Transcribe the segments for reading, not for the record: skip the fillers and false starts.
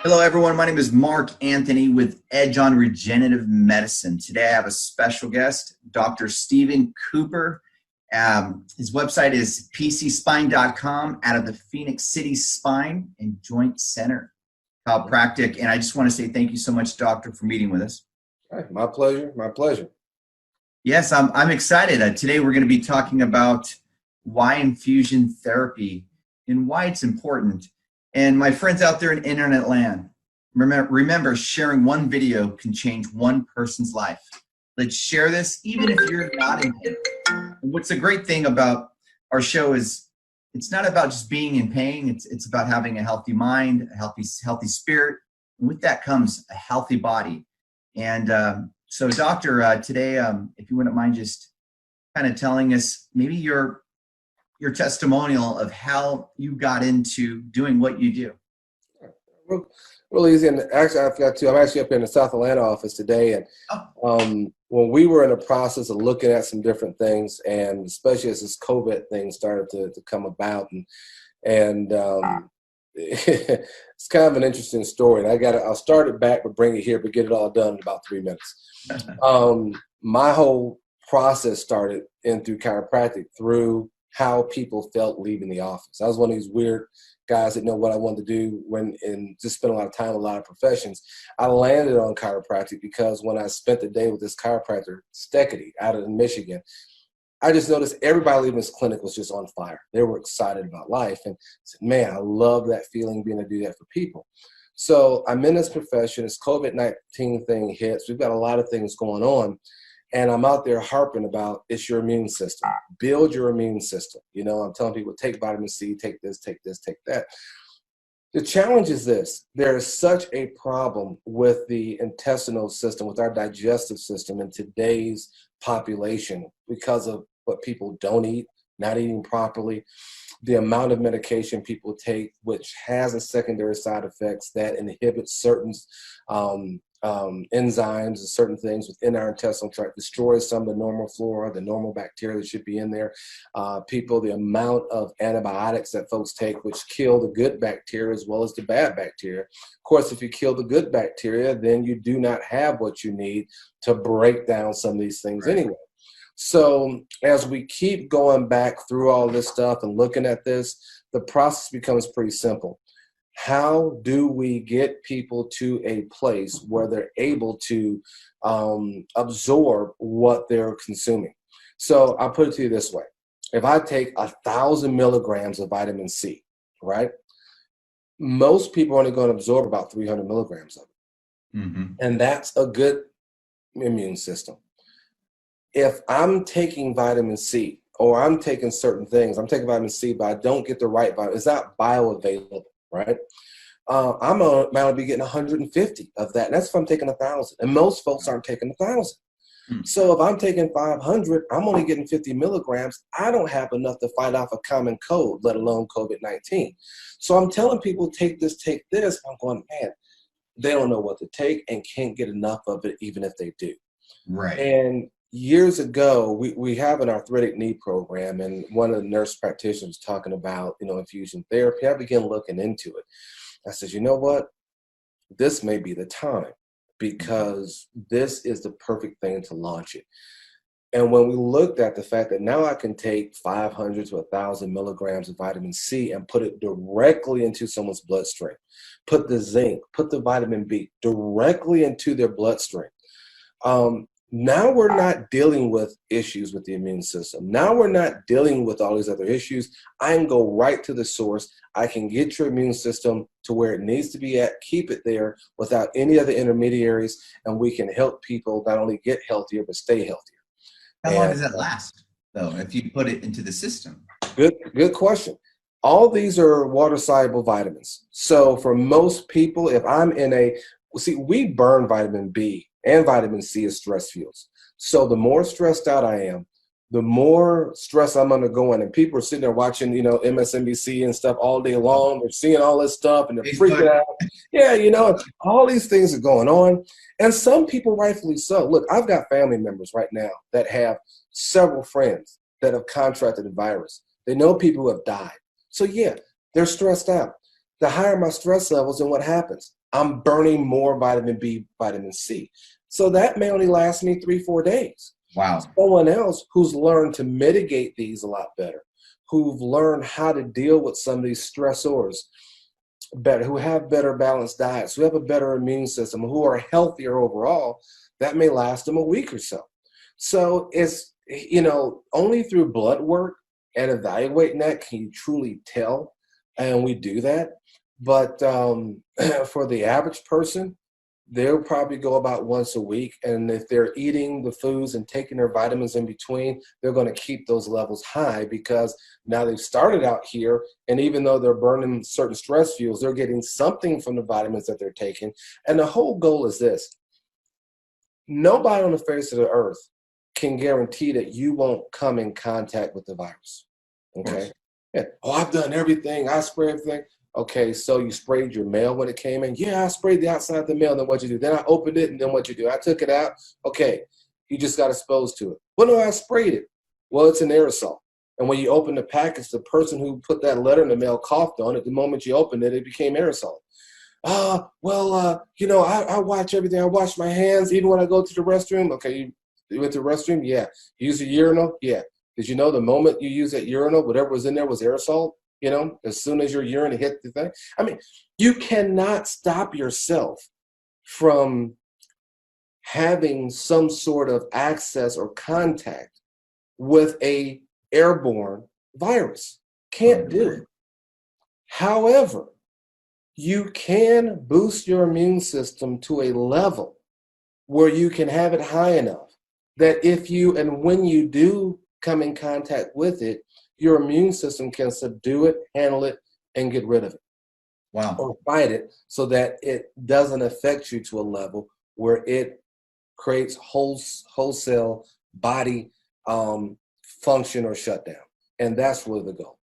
Hello, everyone. My name is Mark Anthony with Edge on Regenerative Medicine. Today, I have a special guest, Dr. Stephen Cooper. His website is pcspine.com out of the Phoenix City Spine and Joint Center, chiropractic. And I just want to say thank you so much, Doctor, for meeting with us. All right, my pleasure. My pleasure. Yes, I'm excited. Today, we're going to be talking about why infusion therapy and why it's important. And my friends out there in internet land, remember, sharing one video can change one person's life. Let's share this, even if you're not in pain. And what's the great thing about our show is it's not about just being in pain. It's about having a healthy mind, a healthy spirit. And with that comes a healthy body. And so, Doctor, today, if you wouldn't mind just kind of telling us maybe your testimonial of how you got into doing what you do. Real easy. And actually, I forgot to. I'm actually up in the South Atlanta office today, and when we were in the process of looking at some different things, and especially as this COVID thing started to come about, and it's kind of an interesting story. And I'll start it back, but bring it here, but get it all done in about 3 minutes. My whole process started in through chiropractic through how people felt leaving the office. I was one of these weird guys that know what I wanted to do and just spent a lot of time in a lot of professions. I landed on chiropractic because when I spent the day with this chiropractor, Steckity, out of Michigan, I just noticed everybody leaving this clinic was just on fire. They were excited about life. And I said, man, I love that feeling, being able to do that for people. So I'm in this profession. This COVID-19 thing hits. We've got a lot of things going on. And I'm out there harping about it's your immune system. Build your immune system. You know, I'm telling people, take vitamin C, take this, take that. The challenge is this. There is such a problem with the intestinal system, with our digestive system in today's population because of what people don't eat, not eating properly, the amount of medication people take, which has a secondary side effects that inhibit certain enzymes and certain things within our intestinal tract, destroys some of the normal flora, the normal bacteria that should be in there. The amount of antibiotics that folks take, which kill the good bacteria as well as the bad bacteria. Of course, if you kill the good bacteria, then you do not have what you need to break down some of these things anyway. So as we keep going back through all this stuff and looking at this, the process becomes pretty simple. How do we get people to a place where they're able to absorb what they're consuming? So I'll put it to you this way. If I take 1,000 milligrams of vitamin C, right, most people are only going to absorb about 300 milligrams of it. Mm-hmm. And that's a good immune system. If I'm taking vitamin C or I'm taking certain things, I'm taking vitamin C, but I don't get the right vitamin, it's not bioavailable. Right? I'm going to be getting 150 of that. And that's if I'm taking 1,000. And most folks aren't taking 1,000. So if I'm taking 500, I'm only getting 50 milligrams. I don't have enough to fight off a common cold, let alone COVID-19. So I'm telling people, take this, take this. I'm going, man, they don't know what to take and can't get enough of it, even if they do. Right. And years ago, we have an arthritic knee program, and one of the nurse practitioners was talking about, infusion therapy. I began looking into it. I said, you know what? This may be the time because this is the perfect thing to launch it. And when we looked at the fact that now I can take 500 to 1,000 milligrams of vitamin C and put it directly into someone's bloodstream, put the zinc, put the vitamin B directly into their bloodstream. Now we're not dealing with issues with the immune system. Now we're not dealing with all these other issues. I can go right to the source. I can get your immune system to where it needs to be at, keep it there without any other intermediaries, and we can help people not only get healthier, but stay healthier. How long does that last, though, if you put it into the system? Good question. All these are water-soluble vitamins. So for most people, if I'm we burn vitamin B and vitamin C as stress fuels. So the more stressed out I am, the more stress I'm undergoing. And people are sitting there watching, MSNBC and stuff all day long. They're seeing all this stuff and they're freaking out. Yeah, all these things are going on. And some people rightfully so. Look, I've got family members right now that have several friends that have contracted the virus. They know people who have died. So yeah, they're stressed out. The higher my stress levels, and what happens? I'm burning more vitamin B, vitamin C. So that may only last me 3-4 days. Wow. Someone else who's learned to mitigate these a lot better, who've learned how to deal with some of these stressors better, who have better balanced diets, who have a better immune system, who are healthier overall, that may last them a week or so. So it's, only through blood work and evaluating that can you truly tell. And we do that. But for the average person, they'll probably go about once a week. And if they're eating the foods and taking their vitamins in between, they're going to keep those levels high because now they've started out here. And even though they're burning certain stress fuels, they're getting something from the vitamins that they're taking. And the whole goal is this. Nobody on the face of the earth can guarantee that you won't come in contact with the virus. Okay. Yeah. Oh, I've done everything. I spray everything. Okay, so you sprayed your mail when it came in? Yeah, I sprayed the outside of the mail. Then what you do? Then I opened it, and then what you do? I took it out. Okay, you just got exposed to it. Well, no, I sprayed it. Well, it's an aerosol. And when you open the package, the person who put that letter in the mail coughed on it. The moment you opened it, it became aerosol. I watch everything. I wash my hands even when I go to the restroom. Okay, you went to the restroom? Yeah. You use a urinal? Yeah. Did you know the moment you use that urinal, whatever was in there was aerosol? As soon as your urine hit the thing. I mean, you cannot stop yourself from having some sort of access or contact with a airborne virus. Can't do it. However, you can boost your immune system to a level where you can have it high enough that if you and when you do come in contact with it, your immune system can subdue it, handle it, and get rid of it. Wow. Or fight it so that it doesn't affect you to a level where it creates wholesale body function or shutdown. And that's really the goal.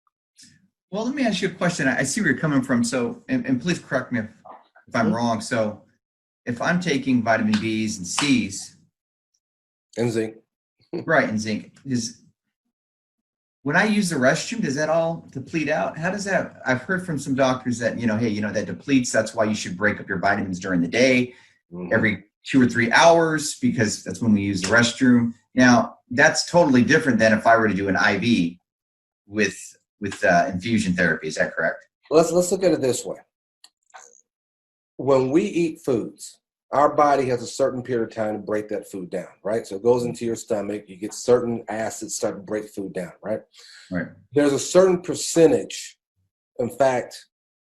Well, let me ask you a question. I see where you're coming from. So, and please correct me if I'm wrong. So if I'm taking vitamin B's and C's. And zinc. Right, and zinc. When I use the restroom, does that all deplete out? How does that? I've heard from some doctors that, that depletes. That's why you should break up your vitamins during the day, every 2 or 3 hours, because that's when we use the restroom. Now, that's totally different than if I were to do an IV with infusion therapy. Is that correct? Let's look at it this way. When we eat foods, our body has a certain period of time to break that food down, right? So it goes into your stomach, you get certain acids start to break food down, right? Right. There's a certain percentage. In fact,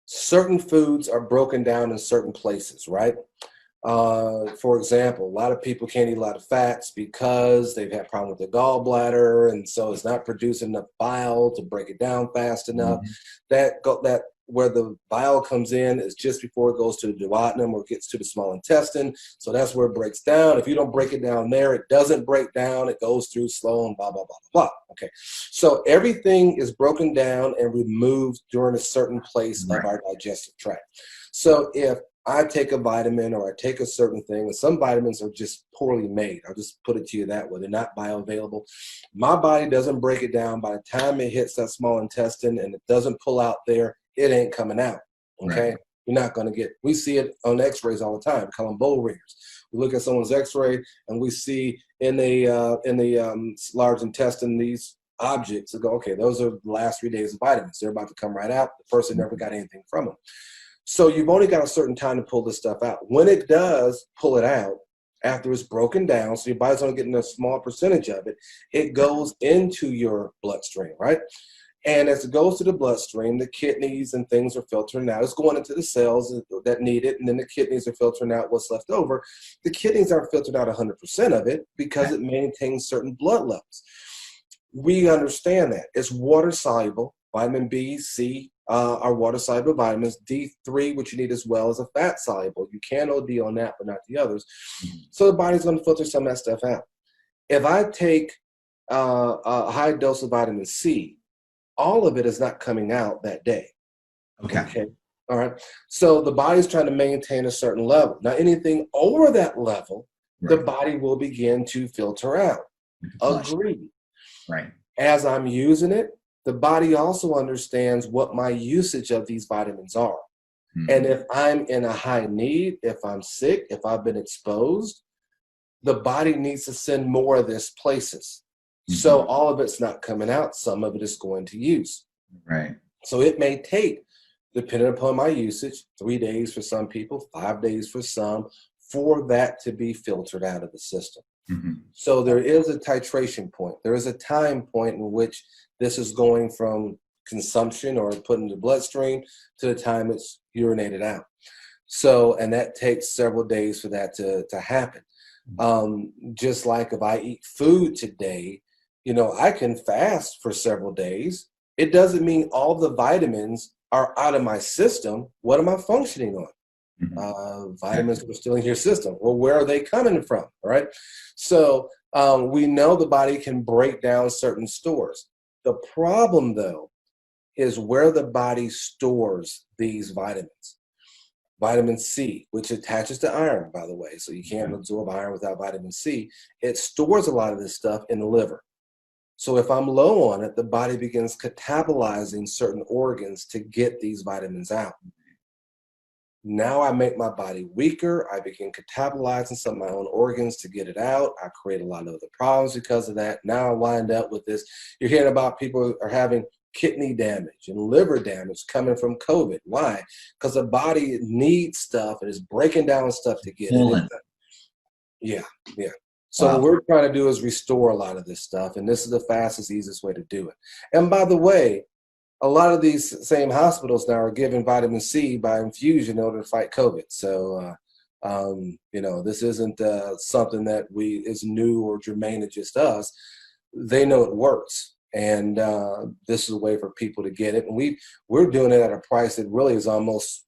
certain foods are broken down in certain places, right? For example, a lot of people can't eat a lot of fats because they've had problem with their gallbladder, and so it's not producing enough bile to break it down fast enough. That where the bile comes in is just before it goes to the duodenum or gets to the small intestine. So that's where it breaks down. If you don't break it down there, it doesn't break down. It goes through slow and blah, blah, blah, blah. Okay. So everything is broken down and removed during a certain place of our digestive tract. So if I take a vitamin or I take a certain thing, and some vitamins are just poorly made. I'll just put it to you that way. They're not bioavailable. My body doesn't break it down. By the time it hits that small intestine and it doesn't pull out there, it ain't coming out. Okay. Right. You're not going to get, we see it on x-rays all the time. We call them bowl ringers. We look at someone's x-ray and we see in the large intestine, these objects and go, okay, those are the last 3 days of vitamins. They're about to come right out. The person never got anything from them. So you've only got a certain time to pull this stuff out. When it does pull it out, after it's broken down, so your body's only getting a small percentage of it, it goes into your bloodstream, right? And as it goes to the bloodstream, the kidneys and things are filtering out. It's going into the cells that need it, and then the kidneys are filtering out what's left over. The kidneys aren't filtering out 100% of it because it maintains certain blood levels. We understand that. It's water soluble. Vitamin B, C are water soluble vitamins. D3, which you need as well, is a fat soluble. You can OD on that, but not the others. So the body's going to filter some of that stuff out. If I take a high dose of vitamin C, all of it is not coming out that day. Okay. All right. So the body's trying to maintain a certain level. Now, anything over that level, the body will begin to filter out. Agreed. Right. As I'm using it, the body also understands what my usage of these vitamins are. And if I'm in a high need, if I'm sick, if I've been exposed, the body needs to send more of this places. So all of it's not coming out. Some of it is going to use. Right. So it may take, depending upon my usage, 3 days for some people, 5 days for some, for that to be filtered out of the system. So there is a titration point. There is a time point in which this is going from consumption or put in the bloodstream to the time it's urinated out. So, and that takes several days for that to happen. Just like if I eat food today, I can fast for several days. It doesn't mean all the vitamins are out of my system. What am I functioning on? Vitamins are still in your system. Well, where are they coming from, right? So we know the body can break down certain stores. The problem, though, is where the body stores these vitamins. Vitamin C, which attaches to iron, by the way, so you can't absorb iron without vitamin C. It stores a lot of this stuff in the liver. So if I'm low on it, the body begins catabolizing certain organs to get these vitamins out. Now I make my body weaker. I begin catabolizing some of my own organs to get it out. I create a lot of other problems because of that. Now I wind up with this. You're hearing about people are having kidney damage and liver damage coming from COVID. Why? Because the body needs stuff and is breaking down stuff to get it. Yeah. So what we're trying to do is restore a lot of this stuff, and this is the fastest, easiest way to do it. And by the way, a lot of these same hospitals now are giving vitamin C by infusion in order to fight COVID. So, this isn't something that is new or germane to just us. They know it works. And this is a way for people to get it. And we're doing it at a price that really is almost,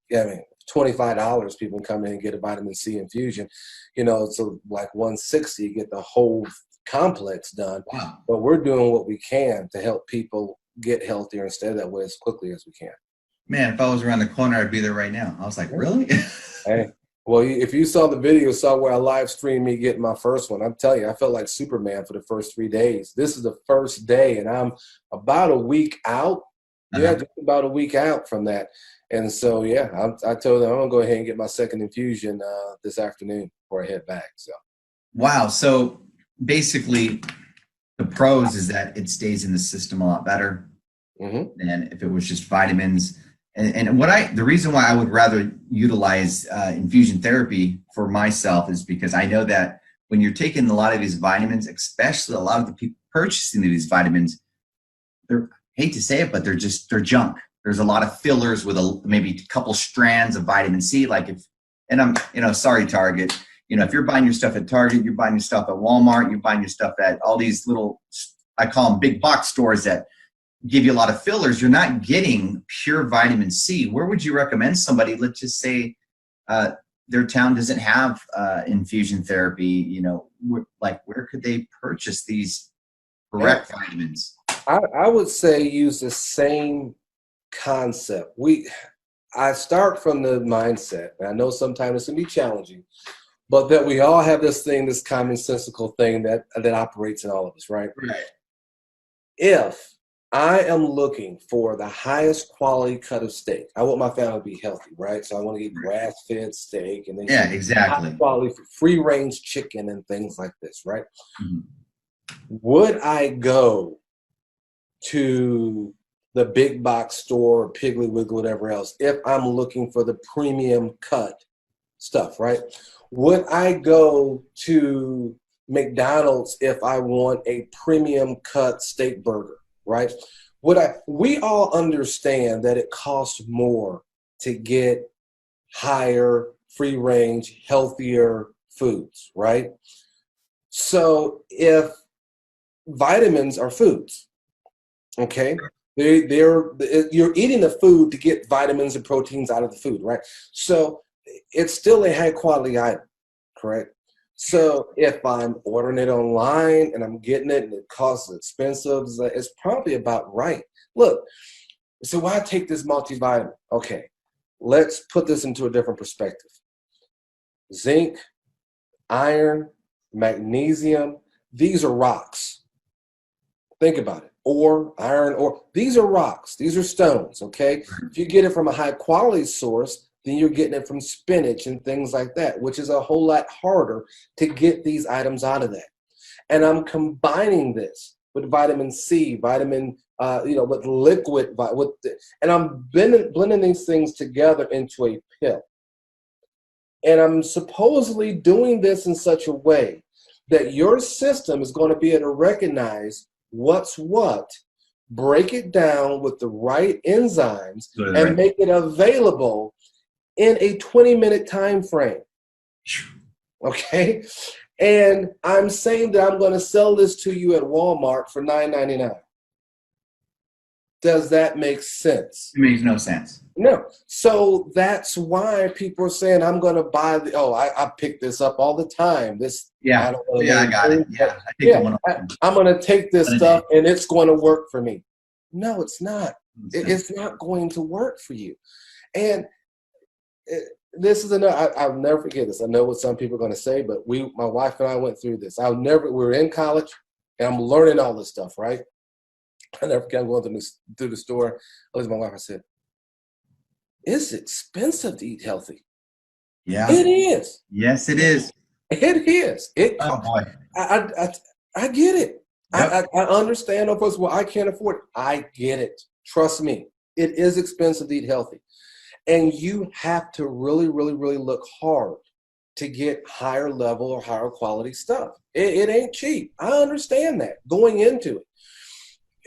$25. People can come in and get a vitamin C infusion. So like $160, you get the whole complex done. Wow. But we're doing what we can to help people get healthier and stay that way as quickly as we can. Man, if I was around the corner, I'd be there right now. I was like, really? Hey. Well, if you saw the video, saw where I live streamed me getting my first one, I'm telling you, I felt like Superman for the first 3 days. This is the first day, and I'm about a week out. Yeah, just about a week out from that. And so, I told them I'm going to go ahead and get my second infusion this afternoon before I head back. So, wow. So basically, the pros is that it stays in the system a lot better than if it was just vitamins. And the reason why I would rather utilize infusion therapy for myself is because I know that when you're taking a lot of these vitamins, especially a lot of the people purchasing these vitamins, I hate to say it, but they're junk. There's a lot of fillers with maybe a couple strands of vitamin C. Sorry, Target. If you're buying your stuff at Target, you're buying your stuff at Walmart, you're buying your stuff at all these little, I call them big box stores that give you a lot of fillers, you're not getting pure vitamin C. Where would you recommend somebody, let's just say their town doesn't have infusion therapy, where could they purchase these correct vitamins? I would say use the same concept. I start from the mindset, and I know sometimes it's going to be challenging, but that we all have this commonsensical thing that operates in all of us, right? Right. If I am looking for the highest quality cut of steak, I want my family to be healthy, right? So I want to eat grass-fed steak, and then exactly, high quality free-range chicken and things like this, right? Would I go to the big box store, Piggly Wiggly, whatever else, if I'm looking for the premium cut stuff, right? Would I go to McDonald's if I want a premium cut steak burger, right? We all understand that it costs more to get higher, free range, healthier foods, right? So if vitamins are foods, okay? You're eating the food to get vitamins and proteins out of the food, right? So it's still a high quality item, correct? So if I'm ordering it online and I'm getting it and it costs expensive, it's probably about right. Look, so why take this multivitamin? Okay, let's put this into a different perspective. Zinc, iron, magnesium, these are rocks. Think about it. Iron ore, these are rocks. These are stones, okay? If you get it from a high quality source, then you're getting it from spinach and things like that, which is a whole lot harder to get these items out of that. And I'm combining this with vitamin C, with liquid, and I'm blending these things together into a pill. And I'm supposedly doing this in such a way that your system is going to be able to recognize what's what, break it down with the right enzymes, and make it available in a 20-minute time frame. Okay? And I'm saying that I'm going to sell this to you at Walmart for $9.99. Does that make sense? It makes no sense. No. So that's why people are saying, I'm going to buy I pick this up all the time. I got it. Yeah, I'm going to take this stuff and it's going to work for me. No, it's not. It's not going to work for you. And this is I'll never forget this. I know what some people are going to say, but my wife and I went through this. we were in college and I'm learning all this stuff, right? I never forget, I'm going through the store. I looked at my wife, I said, it's expensive to eat healthy. Yeah. It is. Yes, it is. It is. Oh boy. I get it. Yep. I understand. Of course, well, I can't afford it. I get it. Trust me. It is expensive to eat healthy. And you have to really, really, really look hard to get higher level or higher quality stuff. It ain't cheap. I understand that going into it.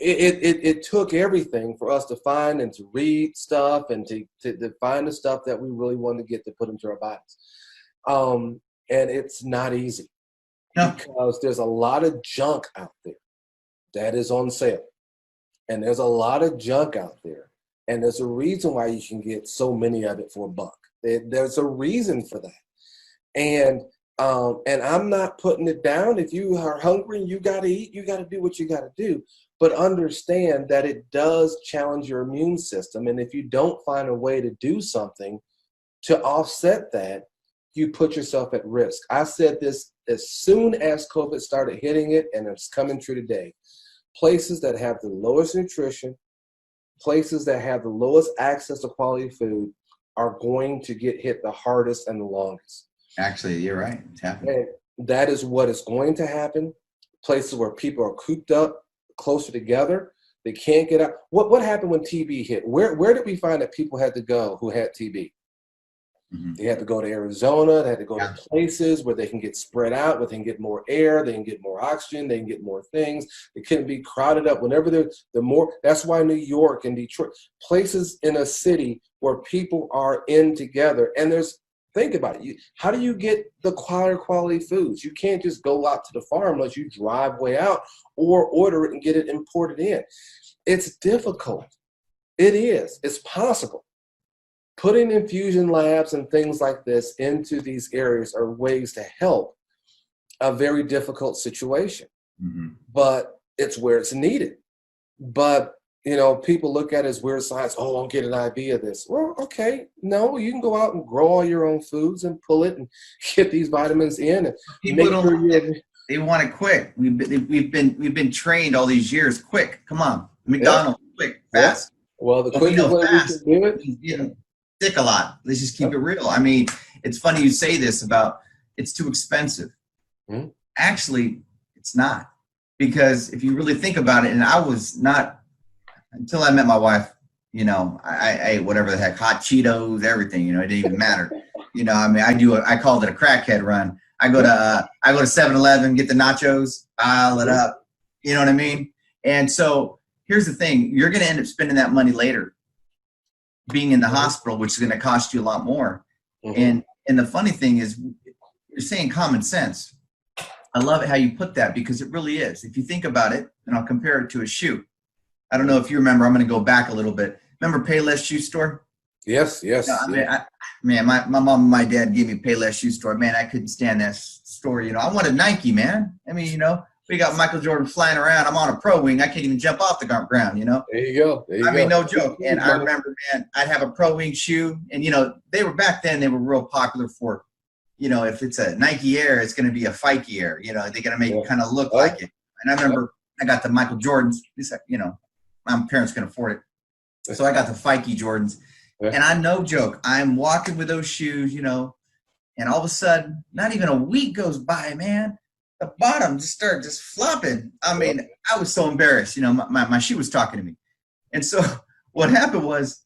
It took everything for us to find and to read stuff and to find the stuff that we really wanted to get to put into our bodies. And it's not easy because there's a lot of junk out there that is on sale. And there's a lot of junk out there. And there's a reason why you can get so many of it for $1. There's a reason for that. And I'm not putting it down. If you are hungry and you got to eat, you got to do what you got to do. But understand that it does challenge your immune system. And if you don't find a way to do something to offset that, you put yourself at risk. I said this as soon as COVID started hitting it, and it's coming true today. Places that have the lowest nutrition, places that have the lowest access to quality food are going to get hit the hardest and the longest. Actually, you're right. It's happening. And that is what is going to happen. Places where people are cooped up closer together, they can't get out. What happened when TB hit? Where did we find that people had to go who had TB? Mm-hmm. They had to go to Arizona. They had to go to places where they can get spread out, where they can get more air, they can get more oxygen, they can get more things. They couldn't be crowded up. Whenever the more, that's why New York and Detroit, places in a city where people are in together. And think about it. How do you get the quality foods? You can't just go out to the farm unless you drive way out or order it and get it imported in. It's difficult. It is. It's possible. Putting infusion labs and things like this into these areas are ways to help a very difficult situation. Mm-hmm. But it's where it's needed. But people look at it as weird science. Oh, I'll get an IV of this. Well, okay. No, you can go out and grow all your own foods and pull it and get these vitamins in. And they want it quick. We've been trained all these years. Quick, come on, McDonald's, quick, fast. Well, the quickest way we can do it. Sick a lot. Let's just keep it real. I mean, it's funny you say this about it's too expensive. Mm-hmm. Actually, it's not, because if you really think about it, and I was not. Until I met my wife, I ate whatever the heck, hot Cheetos, everything, it didn't even matter. I called it a crackhead run. I go to 7-Eleven, get the nachos, pile it up. You know what I mean? And so here's the thing. You're going to end up spending that money later being in the hospital, which is going to cost you a lot more. Mm-hmm. And the funny thing is, you're saying common sense. I love it how you put that, because it really is. If you think about it, and I'll compare it to a shoe. I don't know if you remember. I'm going to go back a little bit. Remember Payless Shoe Store? Yes. My mom and my dad gave me Payless Shoe Store. Man, I couldn't stand that store. I wanted Nike, man. I mean, we got Michael Jordan flying around. I'm on a pro wing. I can't even jump off the ground, There you go. I mean, no joke. And I remember, man, I'd have a pro wing shoe. And, they were back then, they were real popular for, if it's a Nike Air, it's going to be a Fike Air. They're going to make it kind of look like it. And I remember I got the Michael Jordans, my parents can afford it. So I got the Fike Jordans, Yeah. And I'm no joke. I'm walking with those shoes, you know, and all of a sudden, not even a week goes by, man. The bottom just started just flopping. I Yep. mean, I was so embarrassed. You know, my shoe was talking to me. And so what happened was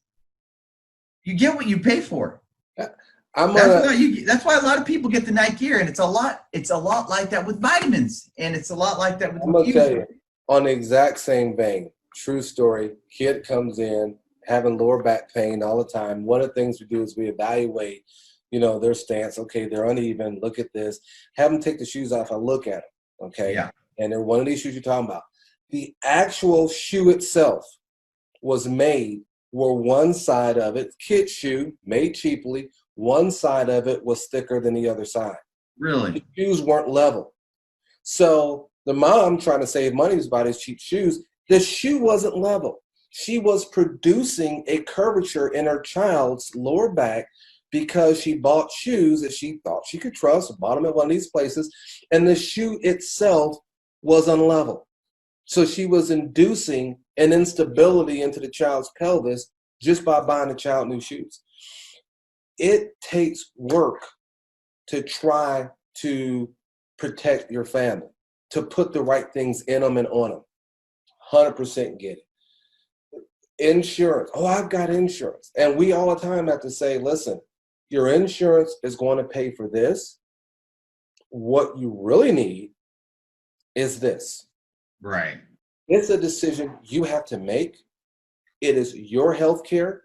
you get what you pay for. That's why a lot of people get the Nike Air, and it's a lot like that with vitamins, and it's a lot like that with I'm gonna tell infusion. you, on the exact same vein, true story. Kid comes in having lower back pain all the time. One of the things we do is we evaluate, their stance. Okay, they're uneven. Look at this. Have them take the shoes off. I look at them. Okay, Yeah. and they're one of these shoes you're talking about. The actual shoe itself was made where one side of it, kid shoe, made cheaply, one side of it was thicker than the other side. Really? The shoes weren't level. So the mom trying to save money was buying these cheap shoes. The shoe wasn't level. She was producing a curvature in her child's lower back because she bought shoes that she thought she could trust, bought them at one of these places, and the shoe itself was unlevel. So she was inducing an instability into the child's pelvis just by buying the child new shoes. It takes work to try to protect your family, to put the right things in them and on them. 100% get it. Insurance. Oh, I've got insurance. And we all the time have to say, listen, your insurance is going to pay for this. What you really need is this. Right. It's a decision you have to make. It is your health care.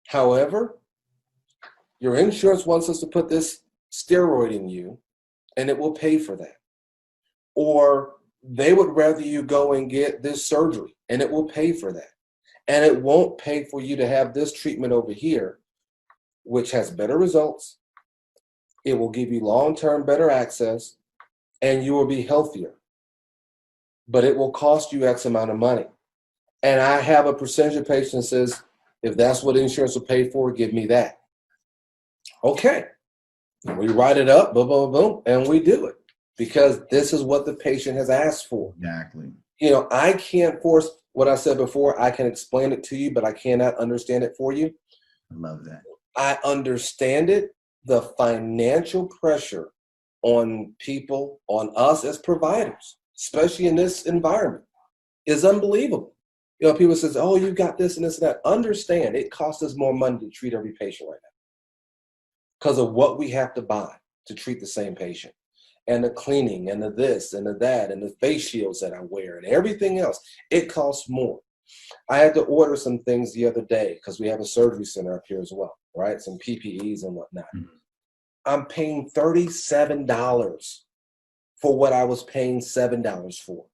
However, your insurance wants us to put this steroid in you, and it will pay for that. Or they would rather you go and get this surgery, and it will pay for that. And it won't pay for you to have this treatment over here, which has better results. It will give you long-term better access, and you will be healthier. But it will cost you X amount of money. And I have a percentage of patients that says, if that's what insurance will pay for, give me that. Okay. We write it up, boom, boom, boom, and we do it because this is what the patient has asked for. Exactly. I can't force what I said before. I can explain it to you, but I cannot understand it for you. I love that. I understand it. The financial pressure on people, on us as providers, especially in this environment, is unbelievable. People says, oh, you got this and this and that. Understand, it costs us more money to treat every patient right now because of what we have to buy to treat the same patient. And the cleaning and the this and the that and the face shields that I wear and everything else, it costs more. I had to order some things the other day because we have a surgery center up here as well, right? Some PPEs and whatnot. Mm-hmm. I'm paying $37 for what I was paying $7 for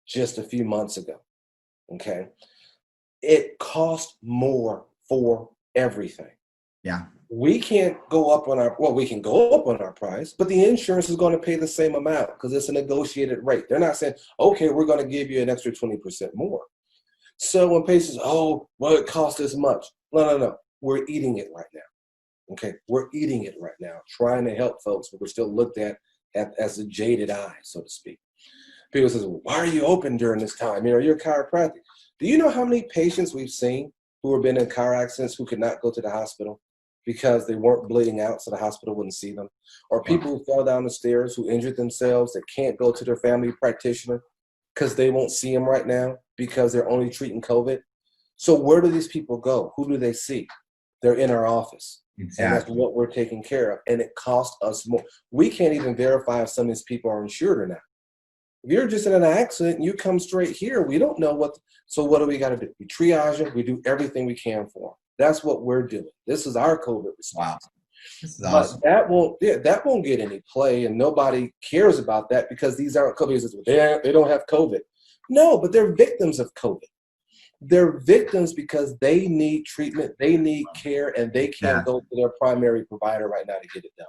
just a few months ago, okay? It costs more for everything. Yeah. We can't go up on we can go up on our price, but the insurance is going to pay the same amount because it's a negotiated rate. They're not saying, okay, we're going to give you an extra 20% more. So when patients, it costs this much. No. We're eating it right now. Okay, we're eating it right now, trying to help folks, but we're still looked at as a jaded eye, so to speak. People say, well, why are you open during this time? You're a chiropractic. Do you know how many patients we've seen who have been in car accidents who could not go to the hospital because they weren't bleeding out so the hospital wouldn't see them? Or people who fell down the stairs, who injured themselves, that can't go to their family practitioner because they won't see them right now because they're only treating COVID. So where do these people go? Who do they see? They're in our office. Exactly. And that's what we're taking care of. And it costs us more. We can't even verify if some of these people are insured or not. If you're just in an accident and you come straight here, we don't know so what do we got to do? We triage them. We do everything we can for them. That's what we're doing. This is our COVID response. Wow. This is awesome. But that won't get any play, and nobody cares about that because these aren't COVID. They don't have COVID. No, but they're victims of COVID. They're victims because they need treatment, they need care, and they can't go to their primary provider right now to get it done.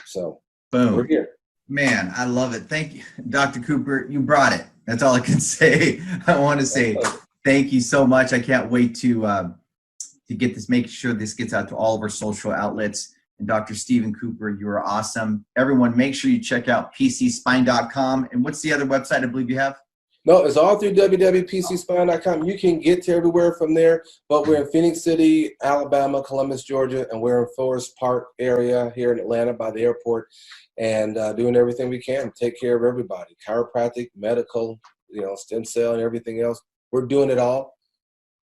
So, boom. We're here. Man, I love it. Thank you, Dr. Cooper. You brought it. That's all I can say. I want to say thank you so much. I can't wait to get this, make sure this gets out to all of our social outlets. And Dr. Stephen Cooper, you are awesome. Everyone, make sure you check out pcspine.com. And what's the other website I believe you have? No, it's all through www.pcspine.com. You can get to everywhere from there, but we're in Phoenix City, Alabama, Columbus, Georgia, and we're in Forest Park area here in Atlanta by the airport, and doing everything we can to take care of everybody, chiropractic, medical, stem cell and everything else. We're doing it all.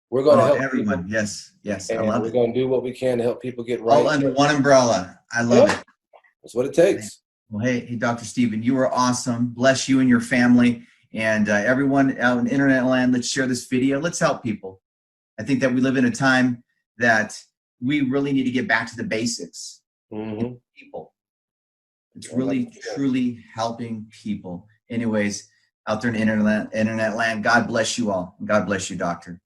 We're going to help everyone. people, Yes. Yes. I and love we're it. going to do what we can to help people get All right. under one umbrella. I love it. That's what it takes. Well, hey, Dr. Stephen, you were awesome. Bless you and your family. And everyone out in internet land, let's share this video. Let's help people. I think that we live in a time that we really need to get back to the basics. Mm-hmm. People. It's really, truly helping people. Anyways, out there in internet land, God bless you all. God bless you, doctor.